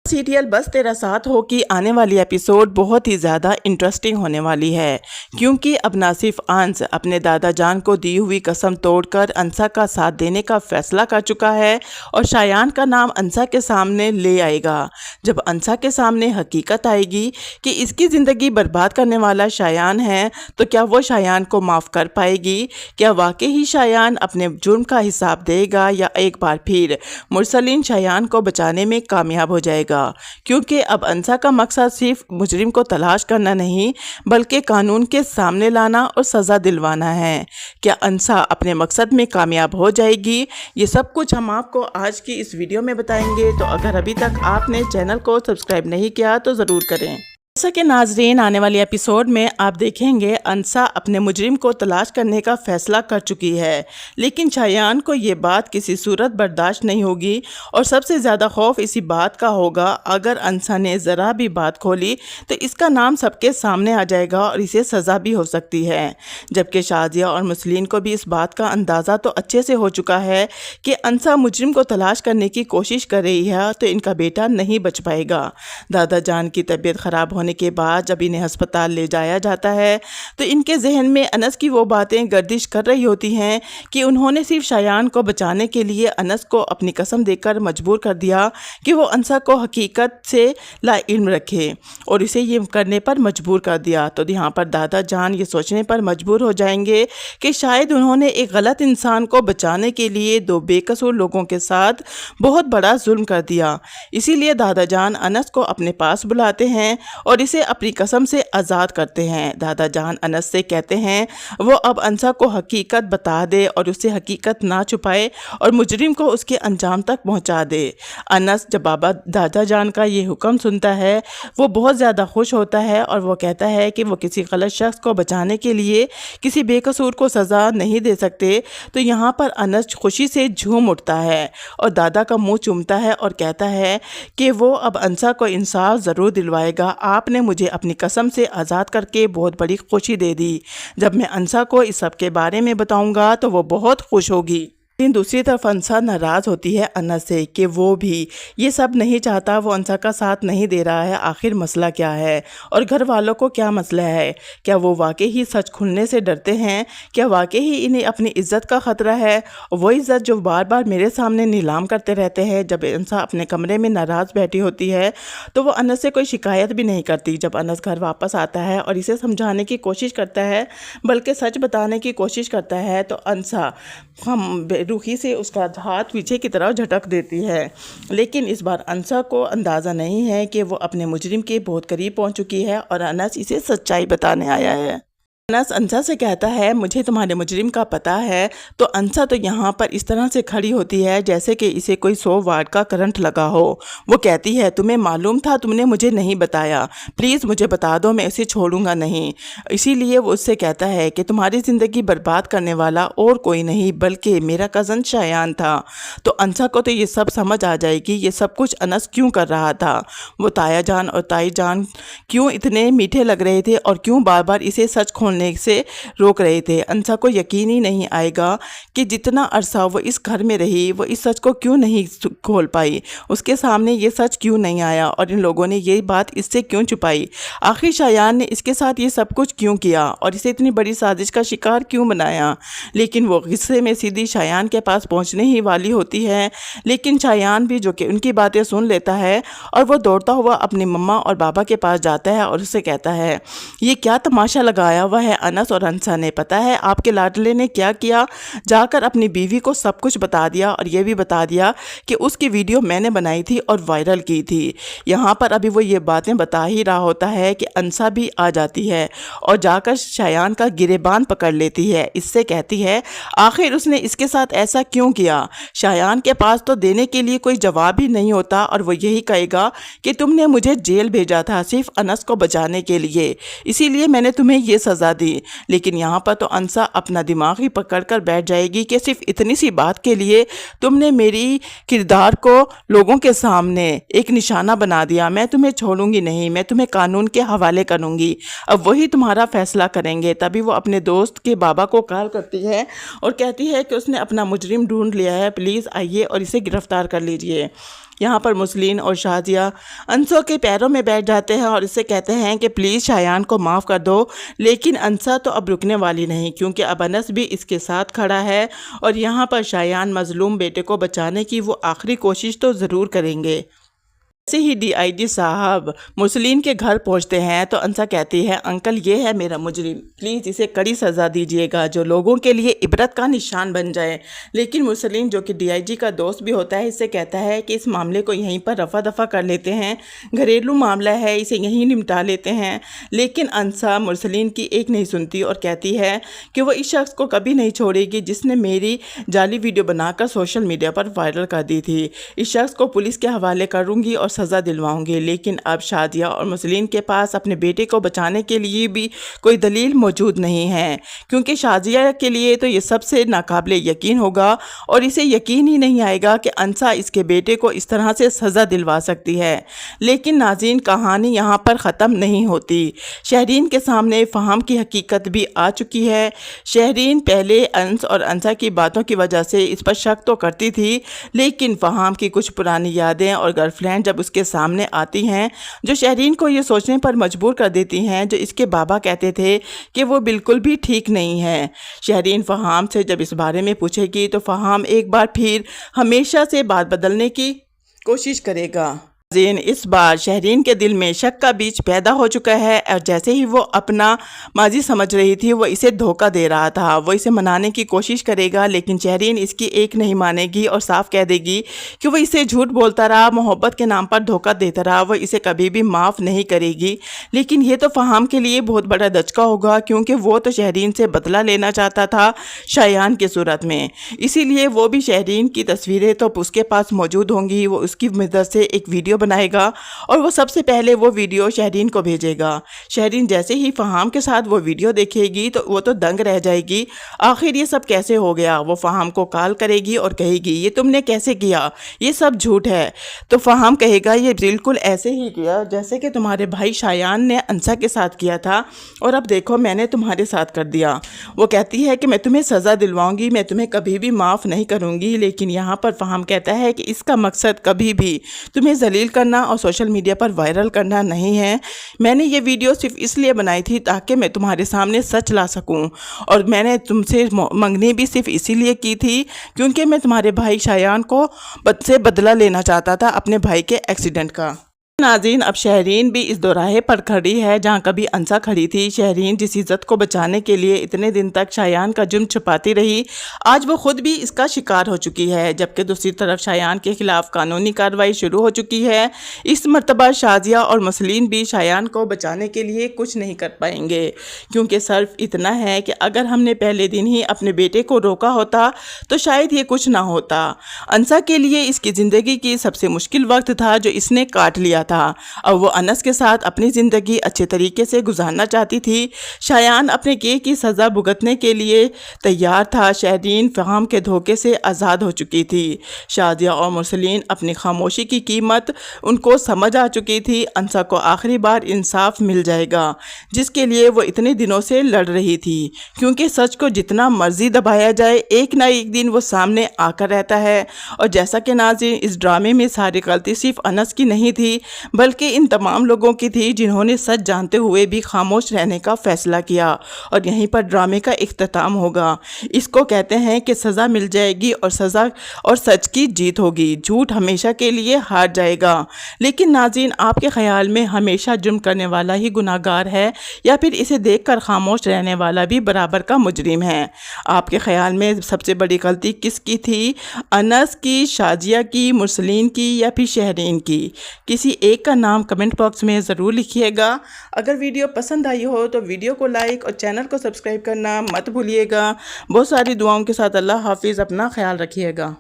Serial बस तेरा साथ हो की आने वाली एपिसोड बहुत ही ज़्यादा इंटरेस्टिंग होने वाली है, क्योंकि अब ना सिर्फ अंश अपने दादा जान को दी हुई कसम तोड़कर अंसा का साथ देने का फैसला कर चुका है और शायान का नाम अंसा के सामने ले आएगा। जब अंसा के सामने हकीकत आएगी कि इसकी ज़िंदगी बर्बाद करने वाला शायान है, तो क्या वो शायान को माफ़ कर पाएगी? क्या वाकई ही शायान अपने जुर्म का हिसाब देगा या एक बार फिर मुरसलीन शायान को बचाने में कामयाब हो जाएगा? क्योंकि अब अंसा का मकसद सिर्फ मुजरिम को तलाश करना नहीं, बल्कि कानून के सामने लाना और सज़ा दिलवाना है। क्या अंसा अपने मकसद में कामयाब हो जाएगी? ये सब कुछ हम आपको आज की इस वीडियो में बताएंगे। तो अगर अभी तक आपने चैनल को सब्सक्राइब नहीं किया तो ज़रूर करें। जैसा कि नाजरीन, आने वाली एपिसोड में आप देखेंगे अंसा अपने मुजरिम को तलाश करने का फैसला कर चुकी है, लेकिन शायान को ये बात किसी सूरत बर्दाश्त नहीं होगी और सबसे ज़्यादा खौफ इसी बात का होगा, अगर अंसा ने ज़रा भी बात खोली तो इसका नाम सबके सामने आ जाएगा और इसे सज़ा भी हो सकती है। जबकि शाजिया और मुसलीन को भी इस बात का अंदाज़ा तो अच्छे से हो चुका है कि अंसा मुजरिम को तलाश करने की कोशिश कर रही है तो इनका बेटा नहीं बच पाएगा। दादा जान की तबीयत ख़राब होने के बाद जब इन्हें अस्पताल ले जाया जाता है तो इनके जहन में अनस की वो बातें गर्दिश कर रही होती हैं कि उन्होंने सिर्फ शायान को बचाने के लिए अनस को अपनी कसम देकर मजबूर कर दिया कि वो अंसा को हकीकत से लाइल्म रखे और इसे ये करने पर मजबूर कर दिया। तो यहाँ पर दादा जान ये सोचने पर मजबूर हो जाएंगे कि शायद उन्होंने एक गलत इंसान को बचाने के लिए दो बेकसूर लोगों के साथ बहुत बड़ा जुल्म कर दिया। इसीलिए दादा जान अनस को अपने पास बुलाते हैं और इसे अपनी कसम से आज़ाद करते हैं। दादा जान अनस से कहते हैं वो अब अंसा को हकीकत बता दे और उसे हकीकत ना छुपाए और मुजरिम को उसके अंजाम तक पहुंचा दे। अनस जब बाबा दादा जान का ये हुक्म सुनता है वो बहुत ज़्यादा खुश होता है और वो कहता है कि वो किसी गलत शख्स को बचाने के लिए किसी बेकसूर को सज़ा नहीं दे सकते। तो यहाँ पर अनस खुशी से झूम उठता है और दादा का मुँह चूमता है और कहता है कि वो अब अंसा को इंसाफ ज़रूर दिलवाएगा। आपने मुझे अपनी कसम से आज़ाद करके बहुत बड़ी खुशी दे दी। जब मैं अंसा को इस सब के बारे में बताऊंगा तो वो बहुत खुश होगी। लेकिन दूसरी तरफ अंसा नाराज़ होती है अनस से कि वो भी ये सब नहीं चाहता, वो अंसा का साथ नहीं दे रहा है। आखिर मसला क्या है और घर वालों को क्या मसला है? क्या वो वाकई ही सच खुलने से डरते हैं? क्या वाकई ही इन्हें अपनी इज़्ज़त का ख़तरा है? वो इज़्ज़त जो बार बार मेरे सामने नीलाम करते रहते हैं। जब अंसा अपने कमरे में नाराज़ बैठी होती है तो वो अनस से कोई शिकायत भी नहीं करती। जब अनस घर वापस आता है और इसे समझाने की कोशिश करता है, बल्कि सच बताने की कोशिश करता है, तो अंसा हम रूखी से उसका हाथ पीछे की तरफ झटक देती है। लेकिन इस बार अंसा को अंदाज़ा नहीं है कि वो अपने मुजरिम के बहुत करीब पहुंच चुकी है और अनस इसे सच्चाई बताने आया है। अनस अंसा से कहता है मुझे तुम्हारे मुजरिम का पता है। तो अंसा तो यहाँ पर इस तरह से खड़ी होती है जैसे कि इसे कोई 100 वाट का करंट लगा हो। वो कहती है तुम्हें मालूम था, तुमने मुझे नहीं बताया, प्लीज़ मुझे बता दो, मैं इसे छोड़ूंगा नहीं। इसीलिए वो उससे कहता है कि तुम्हारी ज़िंदगी बर्बाद करने वाला और कोई नहीं बल्कि मेरा कज़न शायान था। तो अंसा को तो ये सब समझ आ जाएगी ये सब कुछ अनस क्यों कर रहा था। वो ताया जान और ताई जान क्यों इतने मीठे लग रहे थे और क्यों बार बार इसे सच खोलने से रोक रहे थे। अंसा को यकीन ही नहीं आएगा कि जितना अरसा वो इस घर में रही वो इस सच को क्यों नहीं खोल पाई, उसके सामने ये सच क्यों नहीं आया और इन लोगों ने ये बात इससे क्यों छुपाई। आखिर शायान ने इसके साथ ये सब कुछ क्यों किया और इसे इतनी बड़ी साजिश का शिकार क्यों बनाया। लेकिन वो गुस्से में सीधी शायान के पास पहुंचने ही वाली होती है, लेकिन शायान भी जो कि उनकी बातें सुन लेता है और वो दौड़ता हुआ अपनी मम्मा और बाबा के पास जाता है और उससे कहता है ये क्या तमाशा लगाया हुआ है अनस और अंसा ने, पता है आपके लाडले ने क्या किया? जाकर अपनी बीवी को सब कुछ बता दिया और ये भी बता दिया कि उसकी वीडियो मैंने बनाई थी और वायरल की थी। यहाँ पर अभी वो ये बातें बता ही रहा होता है कि अंसा भी आ जाती है और जाकर शायान का गिरेबान पकड़ लेती है। इससे कहती है आखिर उसने इसके साथ ऐसा क्यों किया? शायान के पास तो देने के लिए कोई जवाब ही नहीं होता और वो यही कहेगा कि तुमने मुझे जेल भेजा था सिर्फ अनस को बचाने के लिए, इसीलिए मैंने तुम्हें ये सज़ा दी। लेकिन यहाँ पर तो अंसा अपना दिमाग ही पकड़ कर बैठ जाएगी कि सिर्फ इतनी सी बात के लिए तुमने मेरी किरदार को लोगों के सामने एक निशाना बना दिया। मैं तुम्हें छोड़ूंगी नहीं, मैं तुम्हें कानून के हवाले करूंगी, अब वही तुम्हारा फैसला करेंगे। तभी वो अपने दोस्त के बाबा को कॉल करती है और कहती है कि उसने अपना मुजरिम ढूंढ लिया है, प्लीज़ आइए और इसे गिरफ्तार कर लीजिए। यहाँ पर مسلین اور شازیہ انسا کے پیروں میں بیٹھ جاتے ہیں اور اس سے کہتے ہیں کہ پلیز شایان کو معاف کر دو، لیکن انسا تو اب رکنے والی نہیں کیونکہ اب انس بھی اس کے ساتھ کھڑا ہے اور یہاں پر شایان مظلوم بیٹے کو بچانے کی وہ آخری کوشش تو ضرور کریں گے۔ ایسے ہی ڈی آئی جی صاحب مسلین کے گھر پہنچتے ہیں تو انسا کہتی ہے انکل یہ ہے میرا مجرم، پلیز اسے کڑی سزا دیجیے گا جو لوگوں کے لیے عبرت کا نشان بن جائے۔ لیکن مسلین جو کہ ڈی آئی جی کا دوست بھی ہوتا ہے اس سے کہتا ہے کہ اس معاملے کو یہیں پر رفع دفع کر لیتے ہیں، گھریلو معاملہ ہے، اسے یہیں نمٹا لیتے ہیں۔ لیکن انسا مسلین کی ایک نہیں سنتی اور کہتی ہے کہ وہ اس شخص کو کبھی نہیں چھوڑے گی جس نے میری جعلی ویڈیو بنا کر سوشل میڈیا پر وائرل کر دی تھی۔ اس شخص کو پولیس کے حوالے کروں گی اور سزا دلواؤں گی۔ لیکن اب شازیہ اور مسلین کے پاس اپنے بیٹے کو بچانے کے لیے بھی کوئی دلیل موجود نہیں ہے، کیونکہ شازیہ کے لیے تو یہ سب سے ناقابل یقین ہوگا اور اسے یقین ہی نہیں آئے گا کہ انسا اس کے بیٹے کو اس طرح سے سزا دلوا سکتی ہے۔ لیکن ناظرین کہانی یہاں پر ختم نہیں ہوتی، شہرین کے سامنے فہام کی حقیقت بھی آ چکی ہے۔ شہرین پہلے انس اور انسا کی باتوں کی وجہ سے اس پر شک تو کرتی تھی، لیکن فہام کی کچھ پرانی یادیں اور گرل فرینڈ جب اس کے سامنے آتی ہیں جو شہرین کو یہ سوچنے پر مجبور کر دیتی ہیں جو اس کے بابا کہتے تھے کہ وہ بالکل بھی ٹھیک نہیں ہے۔ شہرین فہام سے جب اس بارے میں پوچھے گی تو فہام ایک بار پھر ہمیشہ سے بات بدلنے کی کوشش کرے گا۔ اس بار شہرین کے دل میں شک کا بیج پیدا ہو چکا ہے اور جیسے ہی وہ اپنا ماضی سمجھ رہی تھی وہ اسے دھوکہ دے رہا تھا، وہ اسے منانے کی کوشش کرے گا لیکن شہرین اس کی ایک نہیں مانے گی اور صاف کہہ دے گی کہ وہ اسے جھوٹ بولتا رہا، محبت کے نام پر دھوکہ دیتا رہا، وہ اسے کبھی بھی معاف نہیں کرے گی۔ لیکن یہ تو فہام کے لیے بہت بڑا دھچکا ہوگا کیونکہ وہ تو شہرین سے بدلہ لینا چاہتا تھا شایان کی صورت میں، اسی لیے وہ بھی شہرین کی تصویریں تو اس کے پاس موجود ہوں گی، وہ اس کی مدد سے ایک ویڈیو بنائے گا اور وہ سب سے پہلے وہ ویڈیو شہرین کو بھیجے گا۔ شہرین جیسے ہی فہام کے ساتھ وہ ویڈیو دیکھے گی تو وہ تو دنگ رہ جائے گی، آخر یہ سب کیسے ہو گیا؟ وہ فہام کو کال کرے گی اور کہے گی یہ تم نے کیسے کیا؟ یہ سب جھوٹ ہے۔ تو فہام کہے گا یہ بالکل ایسے ہی کیا جیسے کہ تمہارے بھائی شایان نے انسا کے ساتھ کیا تھا اور اب دیکھو میں نے تمہارے ساتھ کر دیا۔ وہ کہتی ہے کہ میں تمہیں سزا دلواؤں گی، میں تمہیں کبھی بھی معاف نہیں کروں گی، لیکن یہاں پر فہام کہتا ہے کہ اس کا مقصد کبھی بھی تمہیں ذلیل کرنا اور سوشل میڈیا پر وائرل کرنا نہیں ہے۔ میں نے یہ ویڈیو صرف اس لیے بنائی تھی تاکہ میں تمہارے سامنے سچ لا سکوں، اور میں نے تم سے منگنی بھی صرف اسی لیے کی تھی کیونکہ میں تمہارے بھائی شایان کو سے بدلہ لینا چاہتا تھا اپنے بھائی کے ایکسیڈنٹ کا۔ ناظرین اب شہرین بھی اس دوراہے پر کھڑی ہے جہاں کبھی انسا کھڑی تھی۔ شہرین جس عزت کو بچانے کے لیے اتنے دن تک شایان کا جرم چھپاتی رہی، آج وہ خود بھی اس کا شکار ہو چکی ہے، جبکہ دوسری طرف شایان کے خلاف قانونی کارروائی شروع ہو چکی ہے۔ اس مرتبہ شازیہ اور مسلین بھی شایان کو بچانے کے لیے کچھ نہیں کر پائیں گے، کیونکہ صرف اتنا ہے کہ اگر ہم نے پہلے دن ہی اپنے بیٹے کو روکا ہوتا تو شاید یہ کچھ نہ ہوتا۔ انسا کے لیے اس کی زندگی کی سب سے مشکل وقت تھا جو اس نے کاٹ لیا تھا، اب وہ انس کے ساتھ اپنی زندگی اچھے طریقے سے گزارنا چاہتی تھی۔ شایان اپنے کیے کی سزا بھگتنے کے لیے تیار تھا۔ شہرین فہام کے دھوکے سے آزاد ہو چکی تھی۔ شازیہ اور مسلین اپنی خاموشی کی قیمت ان کو سمجھ آ چکی تھی۔ انسا کو آخری بار انصاف مل جائے گا جس کے لیے وہ اتنے دنوں سے لڑ رہی تھی، کیونکہ سچ کو جتنا مرضی دبایا جائے ایک نہ ایک دن وہ سامنے آ کر رہتا ہے۔ اور جیسا کہ ناظرین اس ڈرامے میں ساری غلطی صرف انس کی نہیں تھی بلکہ ان تمام لوگوں کی تھی جنہوں نے سچ جانتے ہوئے بھی خاموش رہنے کا فیصلہ کیا، اور یہیں پر ڈرامے کا اختتام ہوگا۔ اس کو کہتے ہیں کہ سزا مل جائے گی اور سزا اور سچ کی جیت ہوگی، جھوٹ ہمیشہ کے لیے ہار جائے گا۔ لیکن ناظرین آپ کے خیال میں ہمیشہ جرم کرنے والا ہی گناہ گار ہے یا پھر اسے دیکھ کر خاموش رہنے والا بھی برابر کا مجرم ہے؟ آپ کے خیال میں سب سے بڑی غلطی کس کی تھی؟ انس کی، شازیہ کی، مسلین کی یا پھر شہرین کی؟ کسی ایک کا نام کمنٹ باکس میں ضرور لکھیے گا۔ اگر ویڈیو پسند آئی ہو تو ویڈیو کو لائک اور چینل کو سبسکرائب کرنا مت بھولیے گا۔ بہت ساری دعاؤں کے ساتھ اللہ حافظ، اپنا خیال رکھیے گا۔